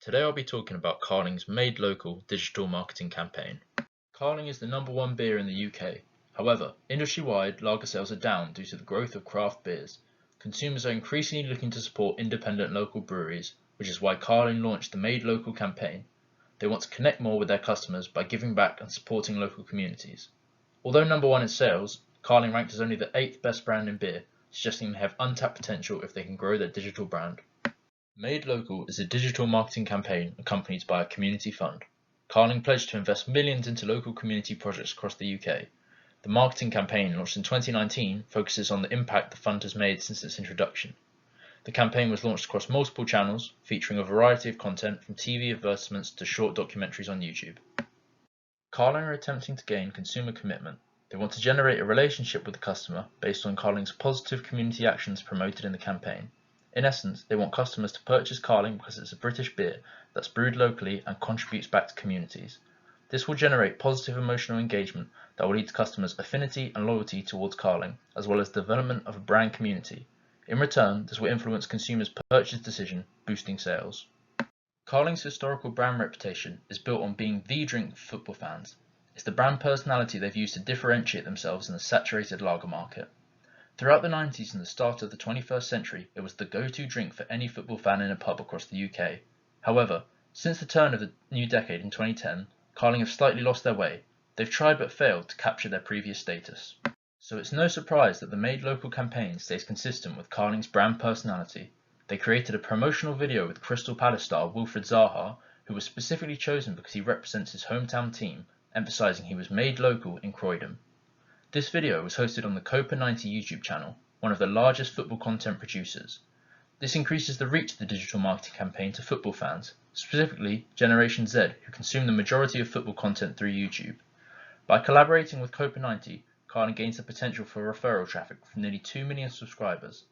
Today I'll be talking about Carling's Made Local digital marketing campaign. Carling is the #1 beer in the UK. However, industry-wide lager sales are down due to the growth of craft beers. Consumers are increasingly looking to support independent local breweries, which is why Carling launched the Made Local campaign. They want to connect more with their customers by giving back and supporting local communities. Although #1 in sales, Carling ranked as only the 8th best brand in beer, suggesting they have untapped potential if they can grow their digital brand. Made Local is a digital marketing campaign accompanied by a community fund. Carling pledged to invest millions into local community projects across the UK. The marketing campaign, launched in 2019, focuses on the impact the fund has made since its introduction. The campaign was launched across multiple channels, featuring a variety of content from TV advertisements to short documentaries on YouTube. Carling are attempting to gain consumer commitment. They want to generate a relationship with the customer based on Carling's positive community actions promoted in the campaign. In essence, they want customers to purchase Carling because it's a British beer that's brewed locally and contributes back to communities. This will generate positive emotional engagement that will lead to customers' affinity and loyalty towards Carling, as well as the development of a brand community. In return, this will influence consumers' purchase decision, boosting sales. Carling's historical brand reputation is built on being the drink for football fans. It's the brand personality they've used to differentiate themselves in the saturated lager market. Throughout the 90s and the start of the 21st century, it was the go-to drink for any football fan in a pub across the UK. However, since the turn of the new decade in 2010, Carling have slightly lost their way. They've tried but failed to capture their previous status. So it's no surprise that the Made Local campaign stays consistent with Carling's brand personality. They created a promotional video with Crystal Palace star Wilfried Zaha, who was specifically chosen because he represents his hometown team, emphasising he was made local in Croydon. This video was hosted on the Copa90 YouTube channel, one of the largest football content producers. This increases the reach of the digital marketing campaign to football fans, specifically Generation Z, who consume the majority of football content through YouTube. By collaborating with Copa90, Carling gains the potential for referral traffic from nearly 2 million subscribers.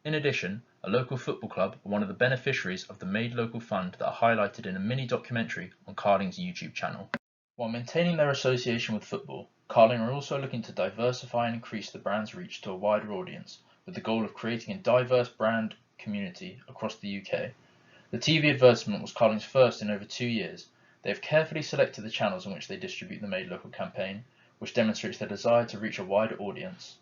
In addition, a local football club are one of the beneficiaries of the Made Local Fund that are highlighted in a mini documentary on Carling's YouTube channel. While maintaining their association with football, Carling are also looking to diversify and increase the brand's reach to a wider audience, with the goal of creating a diverse brand community across the UK. The TV advertisement was Carling's first in over 2 years. They have carefully selected the channels in which they distribute the Made Local campaign, which demonstrates their desire to reach a wider audience.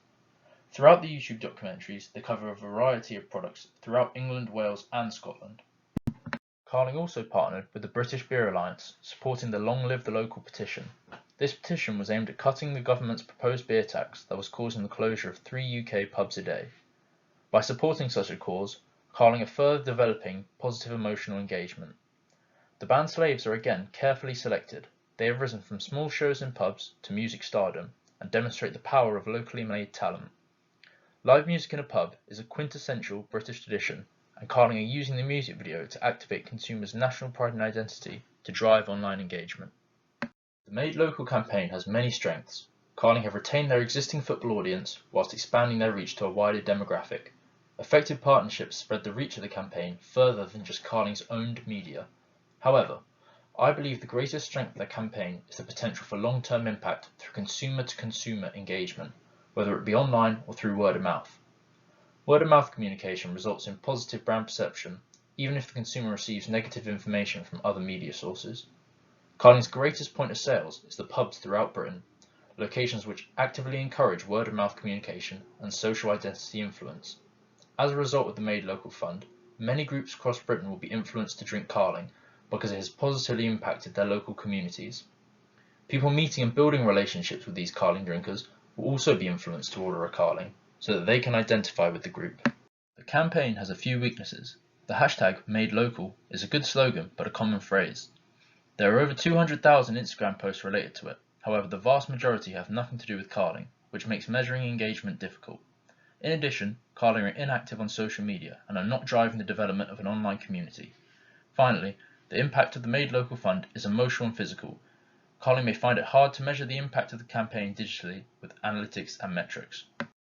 Throughout the YouTube documentaries, they cover a variety of products throughout England, Wales and Scotland. Carling also partnered with the British Beer Alliance, supporting the Long Live the Local petition. This petition was aimed at cutting the government's proposed beer tax that was causing the closure of 3 UK pubs a day. By supporting such a cause, Carling are further developing positive emotional engagement. The band Slaves are again carefully selected. They have risen from small shows in pubs to music stardom and demonstrate the power of locally made talent. Live music in a pub is a quintessential British tradition, and Carling are using the music video to activate consumers' national pride and identity to drive online engagement. The Made Local campaign has many strengths. Carling have retained their existing football audience whilst expanding their reach to a wider demographic. Effective partnerships spread the reach of the campaign further than just Carling's owned media. However, I believe the greatest strength of their campaign is the potential for long-term impact through consumer-to-consumer engagement, whether it be online or through word of mouth. Word-of-mouth communication results in positive brand perception, even if the consumer receives negative information from other media sources. Carling's greatest point of sales is the pubs throughout Britain, locations which actively encourage word-of-mouth communication and social identity influence. As a result of the Made Local Fund, many groups across Britain will be influenced to drink Carling because it has positively impacted their local communities. People meeting and building relationships with these Carling drinkers will also be influenced to order a Carling, so that they can identify with the group. The campaign has a few weaknesses. The hashtag #MadeLocal is a good slogan but a common phrase. There are over 200,000 Instagram posts related to it, however the vast majority have nothing to do with Carling, which makes measuring engagement difficult. In addition, Carling are inactive on social media and are not driving the development of an online community. Finally, the impact of the Made Local Fund is emotional and physical. Carling may find it hard to measure the impact of the campaign digitally with analytics and metrics.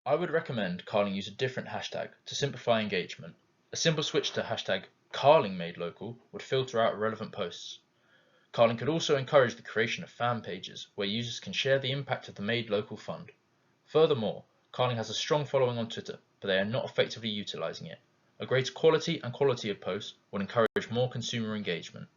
I would recommend Carling use a different hashtag to simplify engagement. A simple switch to hashtag #CarlingMadeLocal would filter out irrelevant posts. Carling could also encourage the creation of fan pages where users can share the impact of the Made Local Fund. Furthermore, Carling has a strong following on Twitter, but they are not effectively utilising it. A greater quality and quality of posts will encourage more consumer engagement.